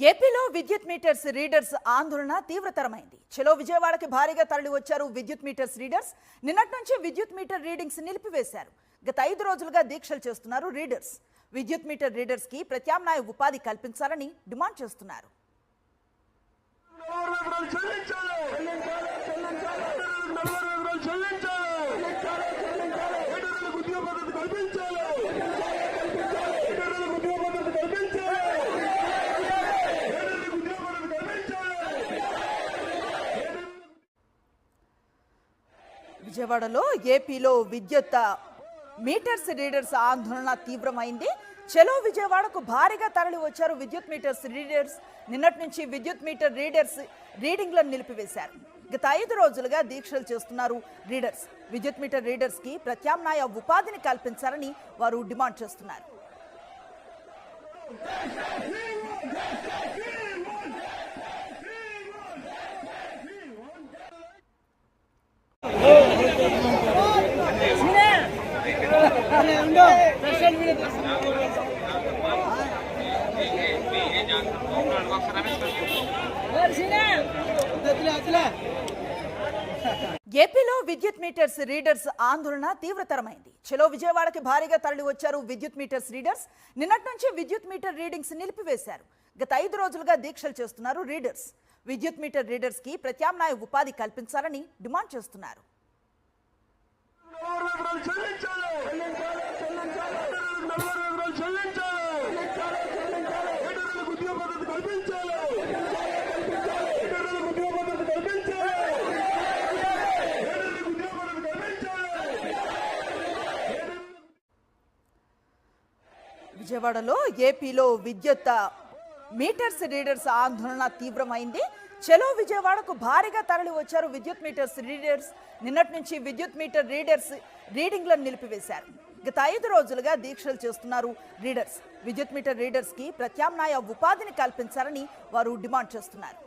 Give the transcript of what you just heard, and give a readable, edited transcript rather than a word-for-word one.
ఏపీలో విద్యుత్ metres readers ఆందోళన తీవ్రతరమైంది. చలో విజయవాడకి భారీగా తరలి వచ్చారు విద్యుత్ మీటర్స్ రీడర్స్. నిన్నటి నుంచి విద్యుత్ మీటర్ రీడింగ్స్ నిలిపివేశారు. గత 5 రోజులుగా దీక్షలు చేస్తున్నారు రీడర్స్. విద్యుత్ మీటర్ రీడర్స్ కి ప్రత్యామ్నాయ ఉపాధి కల్పించాలని డిమాండ్ చేస్తున్నారు. విజయవాడలో ఏపీలో విద్యుత్ మీటర్స్ రీడర్స్ ఆందోళన తీవ్రమైంది. చలో విజయవాడకు భారీగా తరలి వచ్చారు విద్యుత్ మీటర్స్ రీడర్స్. నిన్నటి నుంచి విద్యుత్ మీటర్ రీడర్స్ రీడింగ్లను నిలిపివేశారు. గత 5 రోజులుగా దీక్షలు చేస్తున్నారు రీడర్స్. విద్యుత్ మీటర్ రీడర్స్ కి ప్రత్యామ్నాయ ఉపాధిని కల్పించాలని వారు డిమాండ్ చేస్తున్నారు. ఏపీలో విద్యుత్ మీటర్స్ రీడర్స్ ఆందోళన తీవ్రతరమైంది. చలో విజయవాడకి భారీగా తరలి వచ్చారు విద్యుత్ మీటర్స్ రీడర్స్. నిన్నటి నుంచి విద్యుత్ మీటర్ రీడింగ్స్ నిలిపివేశారు. గత 5 రోజులుగా దీక్షలు చేస్తున్నారు రీడర్స్. విద్యుత్ మీటర్ రీడర్స్ కి ప్రత్యామ్నాయ ఉపాధి కల్పించాలని డిమాండ్ చేస్తున్నారు. విజయవాడలో ఏపీలో విద్యుత్ మీటర్స్ రీడర్స్ ఆందోళన తీవ్రమైంది. చలో విజయవాడకు భారీగా తరలి వచ్చారు విద్యుత్ మీటర్స్ రీడర్స్. నిన్నటి నుంచి విద్యుత్ మీటర్ రీడర్స్ రీడింగ్లను నిలిపివేశారు. గత 5 రోజులుగా దీక్షలు చేస్తున్నారు రీడర్స్. విద్యుత్ మీటర్ రీడర్స్ కి ప్రత్యామ్నాయ ఉపాధిని కల్పించాలని వారు డిమాండ్ చేస్తున్నారు.